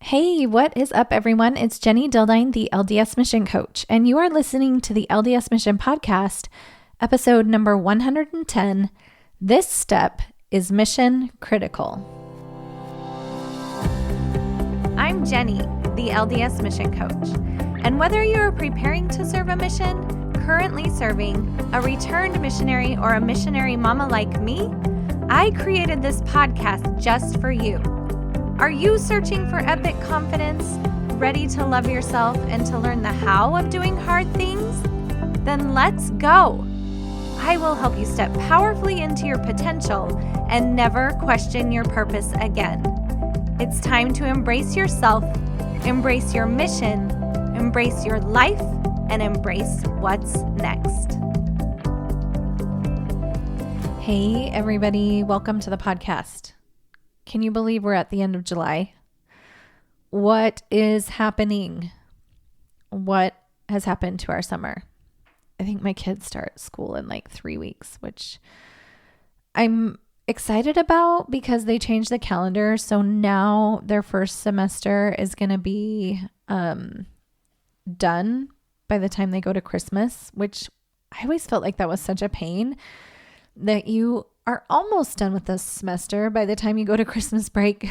Hey, what is up, everyone? It's Jenny Dildine, the LDS Mission Coach, and you are listening to the LDS Mission Podcast, episode number 110. This step is mission critical. I'm Jenny, the LDS Mission Coach, and whether you are preparing to serve a mission, currently serving, a returned missionary, or a missionary mama like me, I created this podcast just for you. Are you searching for epic confidence, ready to love yourself and to learn the how of doing hard things? Then let's go. I will help you step powerfully into your potential and never question your purpose again. It's time to embrace yourself, embrace your mission, embrace your life, and embrace what's next. Hey, everybody. Welcome to the podcast. Can you believe we're at the end of July? What is happening? What has happened to our summer? I think my kids start school in like 3 weeks, which I'm excited about because they changed the calendar. So now their first semester is going to be done by the time they go to Christmas, which I always felt like that was such a pain that you are almost done with this semester by the time you go to Christmas break.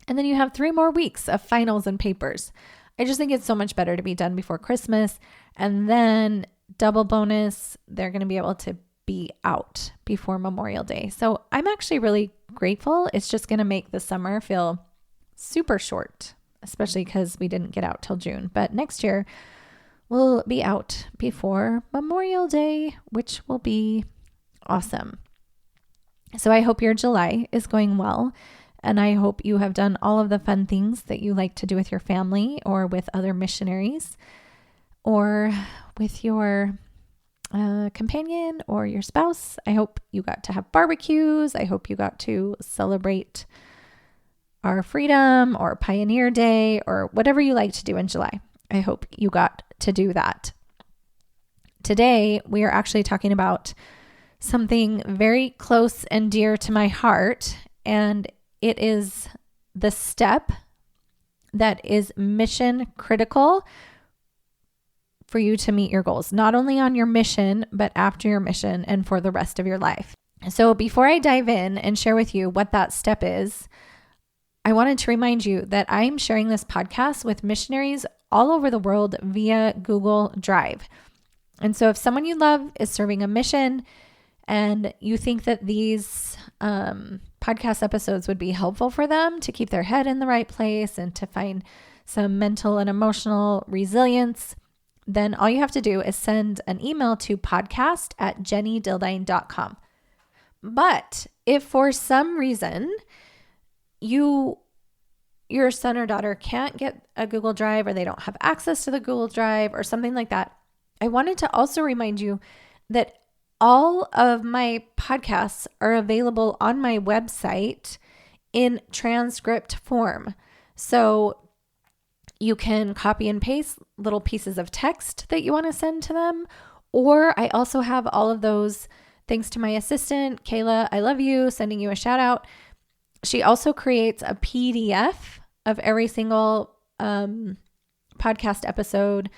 And then you have 3 more weeks of finals and papers. I just think it's so much better to be done before Christmas. And then double bonus, they're going to be able to be out before Memorial Day. So I'm actually really grateful. It's just going to make the summer feel super short, especially because we didn't get out till June. But next year we'll be out before Memorial Day, which will be awesome. So I hope your July is going well, and I hope you have done all of the fun things that you like to do with your family or with other missionaries or with your companion or your spouse. I hope you got to have barbecues. I hope you got to celebrate our freedom or Pioneer Day or whatever you like to do in July. I hope you got to do that. Today, we are actually talking about something very close and dear to my heart, and it is the step that is mission critical for you to meet your goals, not only on your mission, but after your mission and for the rest of your life. So before I dive in and share with you what that step is, I wanted to remind you that I'm sharing this podcast with missionaries all over the world via Google Drive. And so if someone you love is serving a mission and you think that these podcast episodes would be helpful for them to keep their head in the right place and to find some mental and emotional resilience, then all you have to do is send an email to podcast@jennydildine.com. But if for some reason your son or daughter can't get a Google Drive or they don't have access to the Google Drive or something like that, I wanted to also remind you that all of my podcasts are available on my website in transcript form. So you can copy and paste little pieces of text that you want to send to them. Or I also have all of those thanks to my assistant, Kayla, I love you, sending you a shout out. She also creates a PDF of every single podcast episode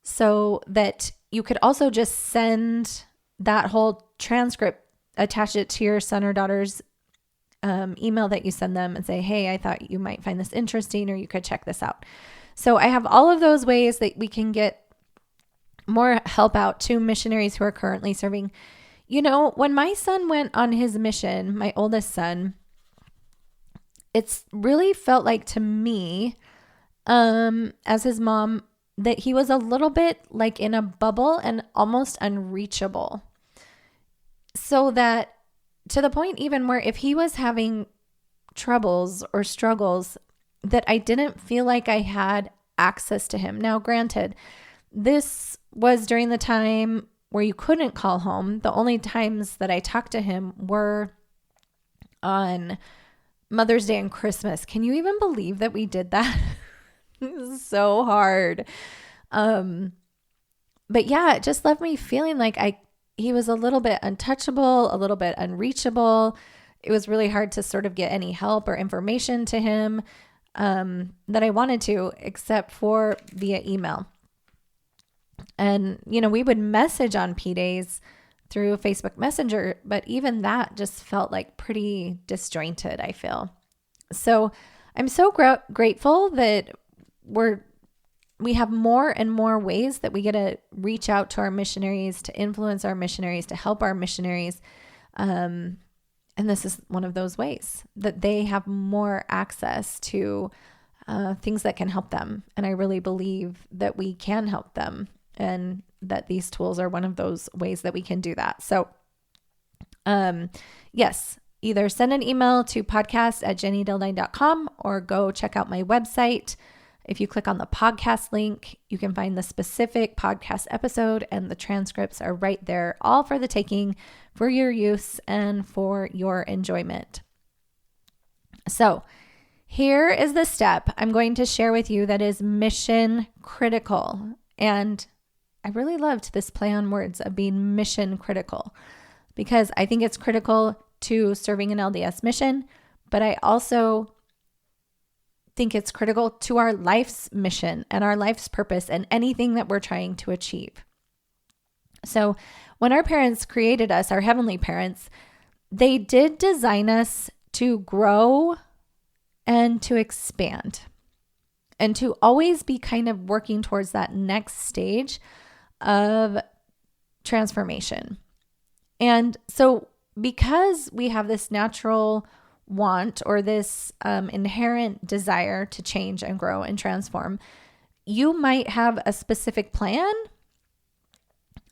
so that you could also just send that whole transcript, attach it to your son or daughter's email that you send them and say, hey, I thought you might find this interesting or you could check this out. So I have all of those ways that we can get more help out to missionaries who are currently serving. You know, when my son went on his mission, my oldest son, it's really felt like to me, as his mom, that he was a little bit like in a bubble and almost unreachable. So that to the point even where if he was having troubles or struggles, that I didn't feel like I had access to him. Now, granted, this was during the time where you couldn't call home. The only times that I talked to him were on Mother's Day and Christmas. Can you even believe that we did that? It was so hard. But yeah, it just left me feeling like he was a little bit untouchable, a little bit unreachable. It was really hard to sort of get any help or information to him. that I wanted to, except for via email. And, we would message on P days through Facebook Messenger, but even that just felt like pretty disjointed, I feel. So I'm so grateful that we have more and more ways that we get to reach out to our missionaries, to influence our missionaries, to help our missionaries. And this is one of those ways that they have more access to things that can help them. And I really believe that we can help them, and that these tools are one of those ways that we can do that. So, yes, either send an email to podcast@jennydildine.com or go check out my website. If you click on the podcast link, you can find the specific podcast episode, and the transcripts are right there, all for the taking, for your use and for your enjoyment. So here is the step I'm going to share with you that is mission critical. And I really loved this play on words of being mission critical, because I think it's critical to serving an LDS mission, but I also think it's critical to our life's mission and our life's purpose and anything that we're trying to achieve. So when our parents created us, our heavenly parents, they did design us to grow and to expand and to always be kind of working towards that next stage of transformation. And so because we have this natural want or this inherent desire to change and grow and transform, you might have a specific plan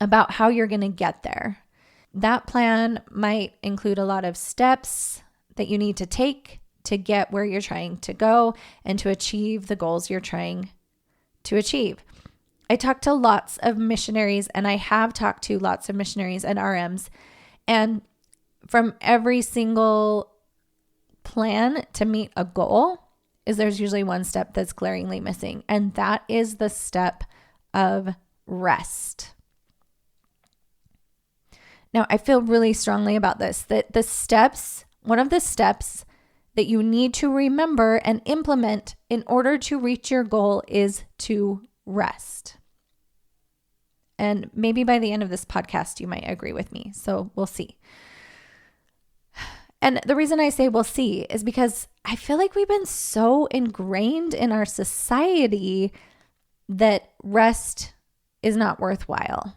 about how you're going to get there. That plan might include a lot of steps that you need to take to get where you're trying to go and to achieve the goals you're trying to achieve. I talked to lots of missionaries, and I have talked to lots of missionaries and RMs, and from every single plan to meet a goal there's usually one step that's glaringly missing, and that is the step of rest. Now, I feel really strongly about this, that one of the steps that you need to remember and implement in order to reach your goal is to rest. And maybe by the end of this podcast, you might agree with me. So we'll see. And the reason I say we'll see is because I feel like we've been so ingrained in our society that rest is not worthwhile.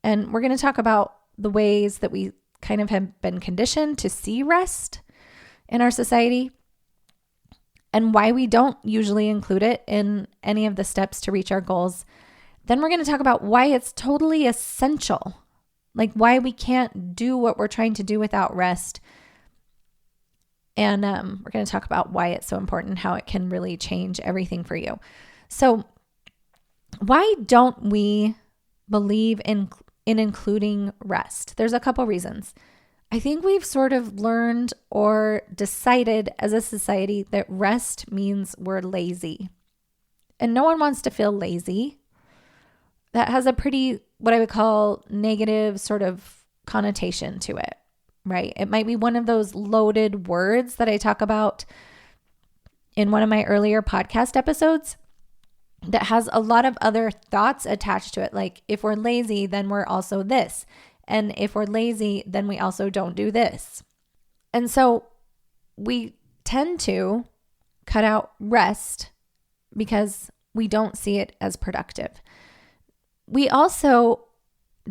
And we're going to talk about the ways that we kind of have been conditioned to see rest in our society and why we don't usually include it in any of the steps to reach our goals. Then we're going to talk about why it's totally essential, like why we can't do what we're trying to do without rest. And we're going to talk about why it's so important, how it can really change everything for you. So why don't we believe in including rest? There's a couple reasons. I think we've sort of learned or decided as a society that rest means we're lazy. And no one wants to feel lazy. That has a pretty, what I would call, negative sort of connotation to it, right? It might be one of those loaded words that I talk about in one of my earlier podcast episodes that has a lot of other thoughts attached to it. Like, if we're lazy, then we're also this. And if we're lazy, then we also don't do this. And so we tend to cut out rest because we don't see it as productive. We also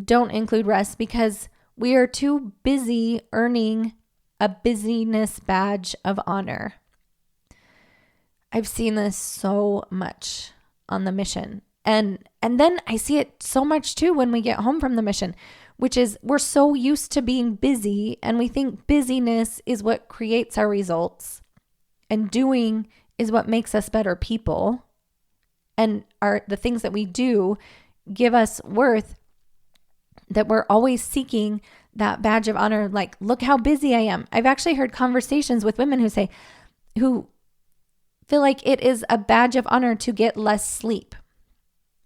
don't include rest because we are too busy earning a busyness badge of honor. I've seen this so much on the mission. And then I see it so much too when we get home from the mission, which is we're so used to being busy and we think busyness is what creates our results and doing is what makes us better people. And the things that we do give us worth, that we're always seeking that badge of honor. Like, look how busy I am. I've actually heard conversations with women who feel like it is a badge of honor to get less sleep.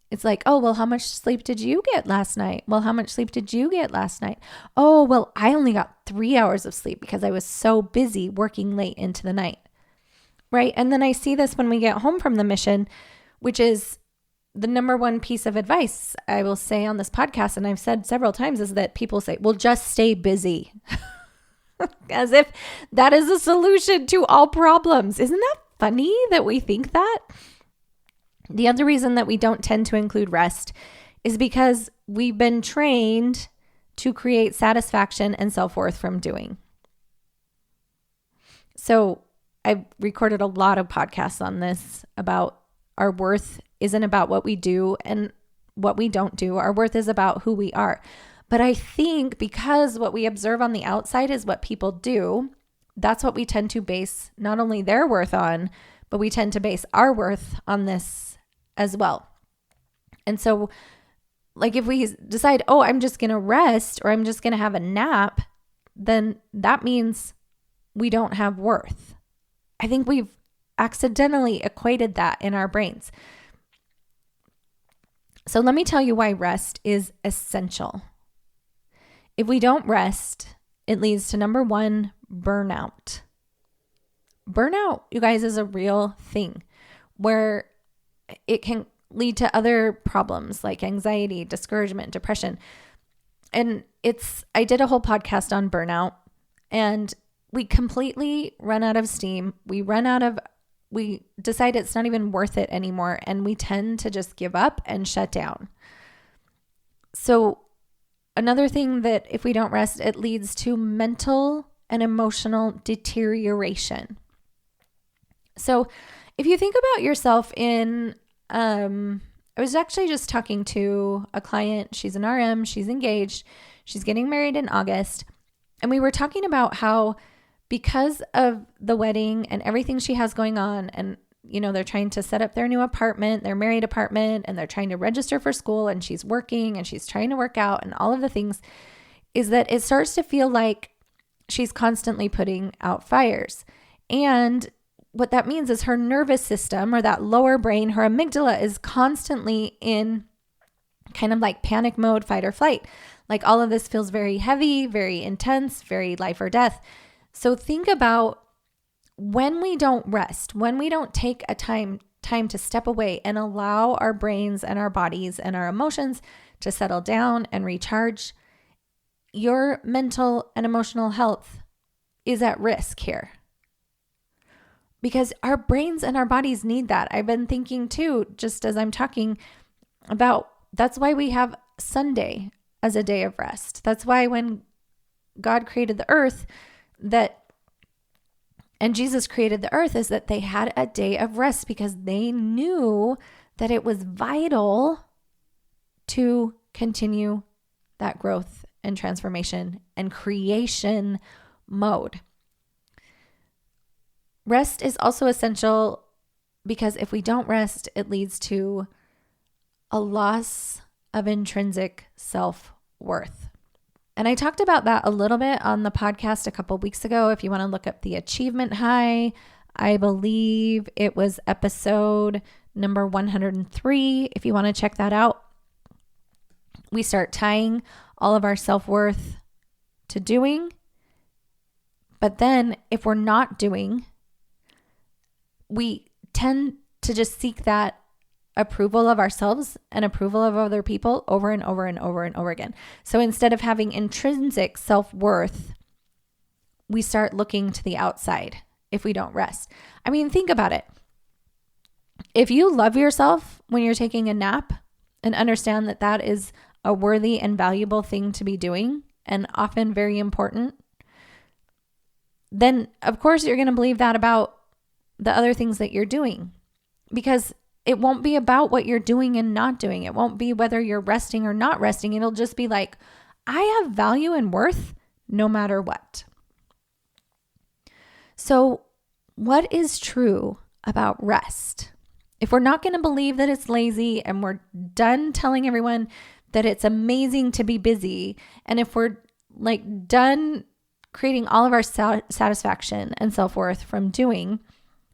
It's like, oh, well, how much sleep did you get last night? Well, how much sleep did you get last night? Oh, well, I only got 3 hours of sleep because I was so busy working late into the night. right? And then I see this when we get home from the mission, which is the number one piece of advice I will say on this podcast, and I've said several times, is that people say, well, just stay busy. As if that is a solution to all problems. Isn't that funny that we think that? The other reason that we don't tend to include rest is because we've been trained to create satisfaction and self-worth from doing. So I've recorded a lot of podcasts on this about our worth isn't about what we do and what we don't do. Our worth is about who we are. But I think because what we observe on the outside is what people do, that's what we tend to base not only their worth on, but we tend to base our worth on this as well. And so, like, if we decide, oh, I'm just going to rest or I'm just going to have a nap, then that means we don't have worth. I think we've accidentally equated that in our brains. So let me tell you why rest is essential. If we don't rest, it leads to number one, burnout. Burnout, you guys, is a real thing where it can lead to other problems like anxiety, discouragement, depression. And I did a whole podcast on burnout, and we completely run out of steam. We decide it's not even worth it anymore, and we tend to just give up and shut down. So another thing that if we don't rest, it leads to mental and emotional deterioration. So if you think about yourself I was actually just talking to a client. She's an RM. She's engaged. She's getting married in August. And we were talking about how because of the wedding and everything she has going on, and they're trying to set up their new apartment, their married apartment, and they're trying to register for school, and she's working and she's trying to work out and all of the things, is that it starts to feel like she's constantly putting out fires. And what that means is her nervous system, or that lower brain, her amygdala, is constantly in kind of like panic mode, fight or flight. Like all of this feels very heavy, very intense, very life or death. So think about when we don't rest, when we don't take a time to step away and allow our brains and our bodies and our emotions to settle down and recharge, your mental and emotional health is at risk here. Because our brains and our bodies need that. I've been thinking too, just as I'm talking about, that's why we have Sunday as a day of rest. That's why when God created the earth, and Jesus created the earth, is that they had a day of rest because they knew that it was vital to continue that growth and transformation and creation mode. Rest is also essential because if we don't rest, it leads to a loss of intrinsic self-worth. And I talked about that a little bit on the podcast a couple weeks ago. If you want to look up the achievement high, I believe it was episode number 103. If you want to check that out, we start tying all of our self-worth to doing. But then if we're not doing, we tend to just seek that approval of ourselves and approval of other people over and over and over and over again. So instead of having intrinsic self-worth, we start looking to the outside if we don't rest. I mean, think about it. If you love yourself when you're taking a nap and understand that that is a worthy and valuable thing to be doing and often very important, then of course you're going to believe that about the other things that you're doing, because it won't be about what you're doing and not doing. It won't be whether you're resting or not resting. It'll just be like, I have value and worth no matter what. So what is true about rest? If we're not going to believe that it's lazy and we're done telling everyone that it's amazing to be busy, and if we're like done creating all of our satisfaction and self-worth from doing,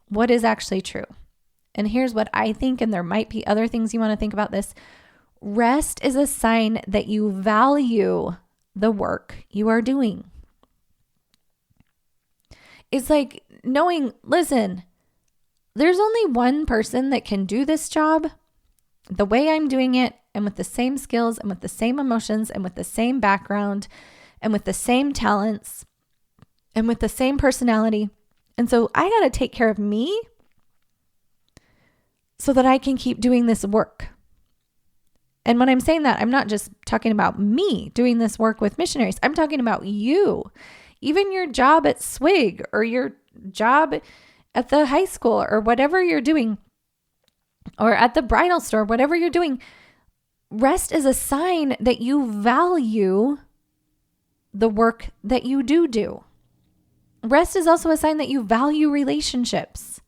what is actually true? And here's what I think, and there might be other things you want to think about this. Rest is a sign that you value the work you are doing. It's like knowing, listen, there's only one person that can do this job the way I'm doing it, and with the same skills and with the same emotions and with the same background and with the same talents and with the same personality. And so I got to take care of me so that I can keep doing this work. And when I'm saying that, I'm not just talking about me doing this work with missionaries. I'm talking about you. Even your job at Swig or your job at the high school or whatever you're doing, or at the bridal store, whatever you're doing, rest is a sign that you value the work that you do. Rest is also a sign that you value relationships.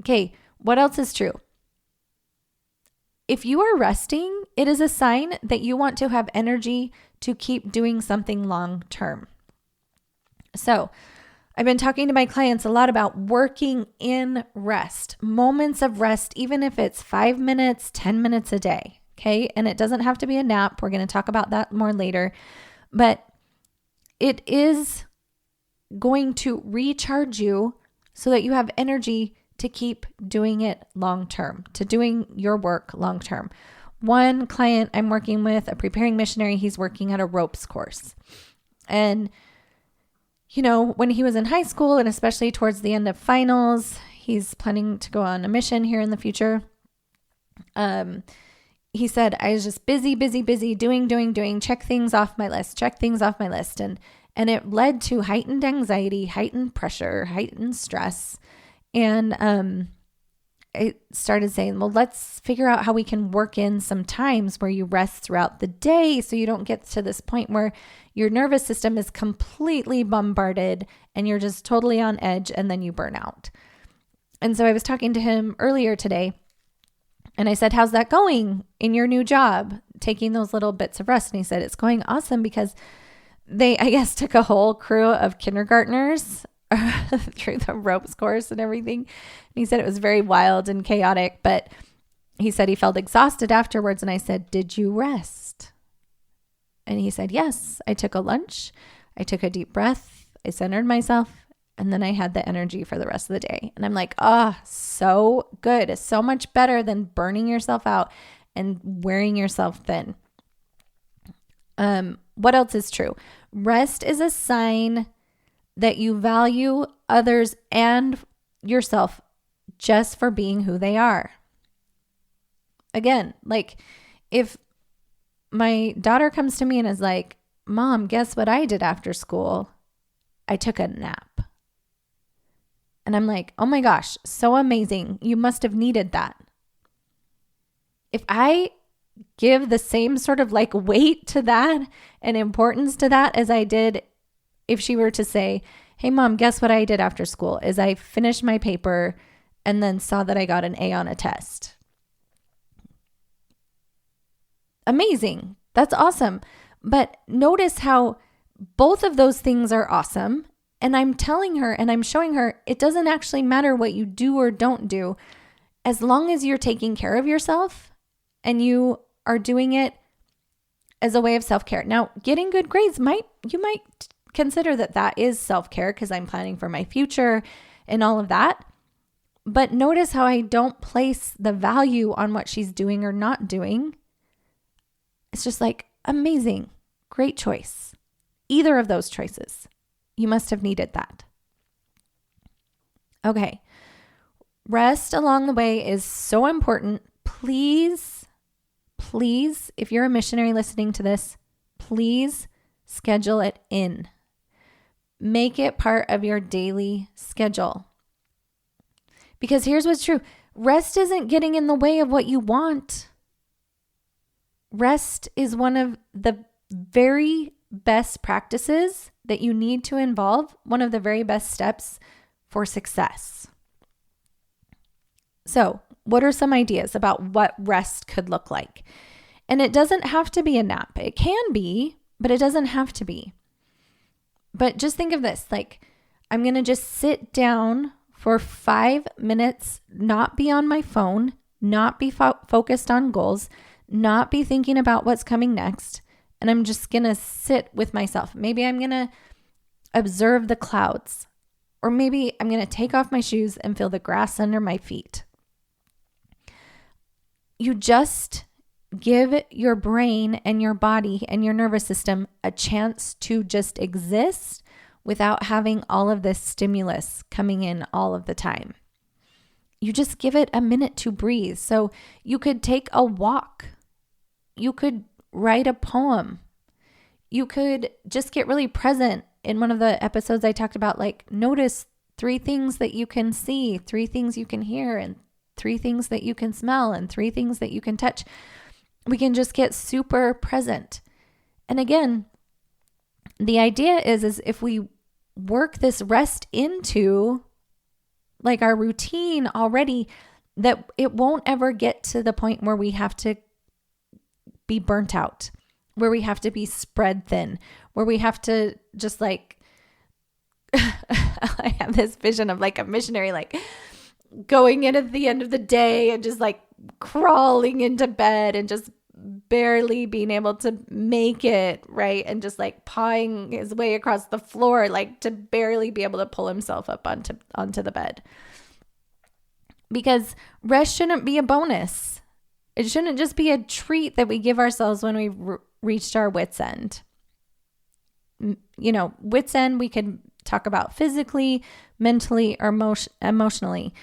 Okay, what else is true? If you are resting, it is a sign that you want to have energy to keep doing something long term. So, I've been talking to my clients a lot about working in rest, moments of rest, even if it's 5 minutes, 10 minutes a day. Okay. And it doesn't have to be a nap. We're going to talk about that more later, but it is going to recharge you so that you have energy to keep doing it long term, to doing your work long term. One client I'm working with, a preparing missionary, he's working at a ropes course. And you know, when he was in high school and especially towards the end of finals, he's planning to go on a mission here in the future. He said, I was just busy, doing, check things off my list. And it led to heightened anxiety, heightened pressure, heightened stress. And I started saying, well, let's figure out how we can work in some times where you rest throughout the day so you don't get to this point where your nervous system is completely bombarded and you're just totally on edge and then you burn out. And so I was talking to him earlier today and I said, how's that going in your new job, taking those little bits of rest? And he said, it's going awesome because they, I guess, took a whole crew of kindergartners through the ropes course and everything. And he said it was very wild and chaotic, but he said he felt exhausted afterwards. And I said, did you rest? And he said, yes, I took a lunch. I took a deep breath. I centered myself. And then I had the energy for the rest of the day. And I'm like, oh, so good. It's so much better than burning yourself out and wearing yourself thin. What else is true? Rest is a sign that you value others and yourself just for being who they are. Again, like if my daughter comes to me and is like, Mom, guess what I did after school? I took a nap. And I'm like, oh my gosh, so amazing. You must have needed that. If I give the same sort of like weight to that and importance to that as I did if she were to say, hey, Mom, guess what I did after school? Is I finished my paper and then saw that I got an A on a test. Amazing. That's awesome. But notice how both of those things are awesome. And I'm telling her and I'm showing her it doesn't actually matter what you do or don't do as long as you're taking care of yourself and you are doing it as a way of self-care. Now, getting good grades you might consider that is self-care because I'm planning for my future and all of that. But notice how I don't place the value on what she's doing or not doing. It's just like, amazing, great choice. Either of those choices. You must have needed that. Okay. Rest along the way is so important. Please, if you're a missionary listening to this, please schedule it in. Make it part of your daily schedule. Because here's what's true. Rest isn't getting in the way of what you want. Rest is one of the very best practices that you need to involve, one of the very best steps for success. So, what are some ideas about what rest could look like? And it doesn't have to be a nap. It can be, but it doesn't have to be. But just think of this, like I'm going to just sit down for 5 minutes, not be on my phone, not be focused on goals, not be thinking about what's coming next. And I'm just going to sit with myself. Maybe I'm going to observe the clouds, Or maybe I'm going to take off my shoes and feel the grass under my feet. You just give your brain and your body and your nervous system a chance to just exist without having all of this stimulus coming in all of the time. You just give it a minute to breathe. So you could take a walk. You could write a poem. You could just get really present. In one of the episodes I talked about, like, notice 3 things that you can see, 3 things you can hear, and 3 things that you can smell, and 3 things that you can touch. We can just get super present. And again, the idea is if we work this rest into like our routine already, that it won't ever get to the point where we have to be burnt out, where we have to be spread thin, where we have to just like, I have this vision of like a missionary, like going in at the end of the day and just like crawling into bed and just barely being able to make it, right? And just like pawing his way across the floor, like to barely be able to pull himself up onto the bed. Because rest shouldn't be a bonus. It shouldn't just be a treat that we give ourselves when we've reached our wit's end. You know, wit's end, we could talk about physically, mentally, or emotionally.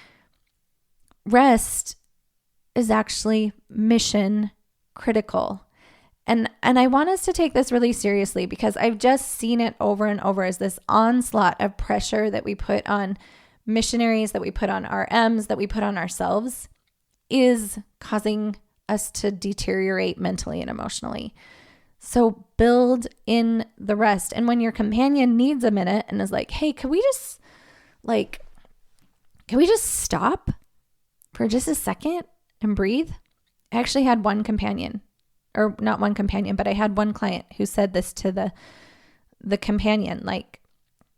Rest is actually mission critical. And I want us to take this really seriously, because I've just seen it over and over as this onslaught of pressure that we put on missionaries, that we put on RMs, that we put on ourselves, is causing us to deteriorate mentally and emotionally. So build in the rest. And when your companion needs a minute and is like, hey, can we just stop for just a second and breathe? I actually had one companion, or not one companion, but I had one client who said this to the companion, like,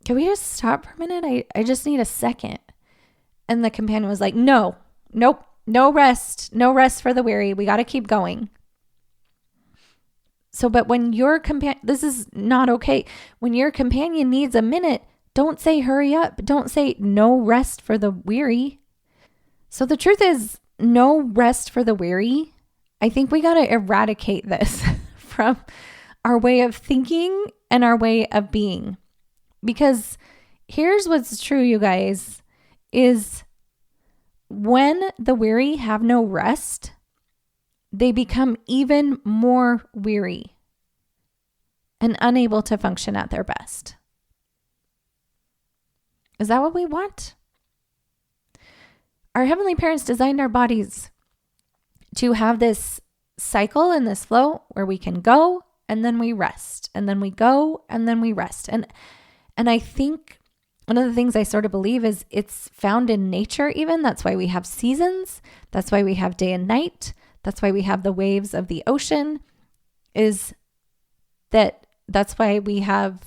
can we just stop for a minute? I just need a second. And the companion was like, nope, no rest for the weary. We got to keep going. So, but when your companion, this is not okay. When your companion needs a minute, don't say hurry up. Don't say no rest for the weary. So the truth is, no rest for the weary. I think we got to eradicate this from our way of thinking and our way of being. Because here's what's true, you guys, is when the weary have no rest, they become even more weary and unable to function at their best. Is that what we want? Our heavenly parents designed our bodies to have this cycle and this flow where we can go and then we rest, and then we go and then we rest. And I think one of the things I sort of believe is it's found in nature even. That's why we have seasons. That's why we have day and night. That's why we have the waves of the ocean. That's why we have,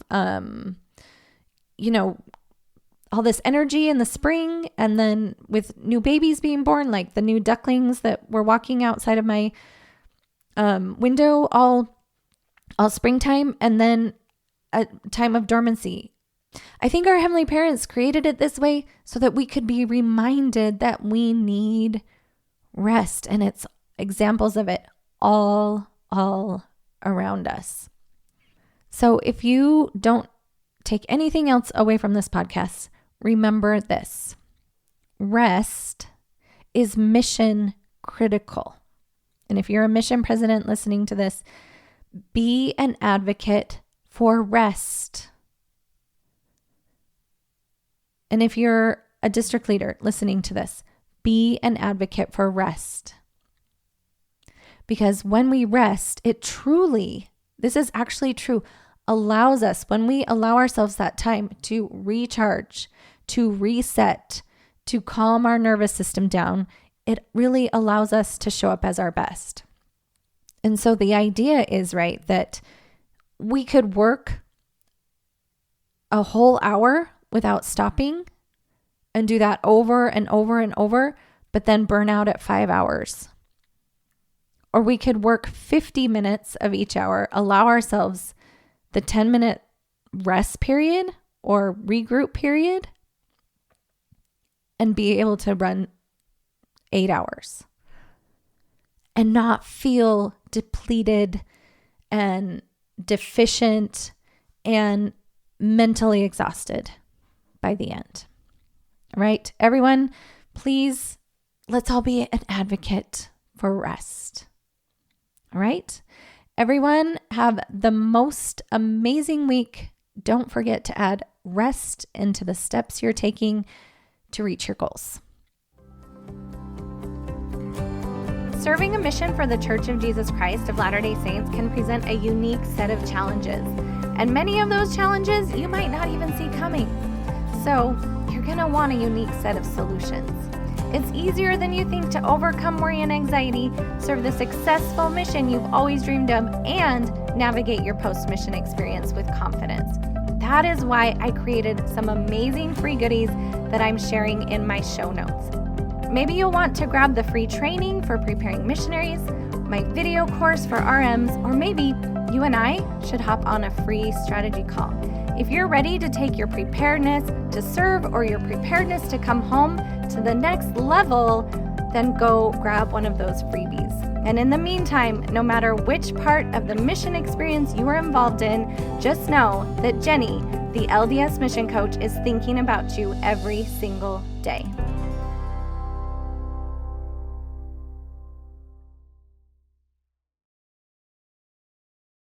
all this energy in the spring, and then with new babies being born, like the new ducklings that were walking outside of my window all springtime, and then a time of dormancy. I think our heavenly parents created it this way so that we could be reminded that we need rest, and it's examples of it all around us. So if you don't take anything else away from this podcast, remember this: rest is mission critical. And if you're a mission president listening to this, be an advocate for rest. And if you're a district leader listening to this, be an advocate for rest. Because when we rest, it truly, this is actually true, allows us, when we allow ourselves that time to recharge, to reset, to calm our nervous system down, it really allows us to show up as our best. And so the idea is, right, that we could work a whole hour without stopping and do that over and over and over, but then burn out at 5 hours. Or we could work 50 minutes of each hour, allow ourselves the 10-minute rest period or regroup period, and be able to run 8 hours and not feel depleted and deficient and mentally exhausted by the end. Right? Everyone, please, let's all be an advocate for rest. All right? Everyone, have the most amazing week. Don't forget to add rest into the steps you're taking to reach your goals. Serving a mission for the Church of Jesus Christ of Latter-day Saints can present a unique set of challenges. And many of those challenges you might not even see coming. So you're going to want a unique set of solutions. It's easier than you think to overcome worry and anxiety, serve the successful mission you've always dreamed of, and navigate your post-mission experience with confidence. That is why I created some amazing free goodies that I'm sharing in my show notes. Maybe you'll want to grab the free training for preparing missionaries, my video course for RMs, or maybe you and I should hop on a free strategy call. If you're ready to take your preparedness to serve or your preparedness to come home to the next level, then go grab one of those freebies. And in the meantime, no matter which part of the mission experience you are involved in, just know that Jenny, the LDS mission coach, is thinking about you every single day.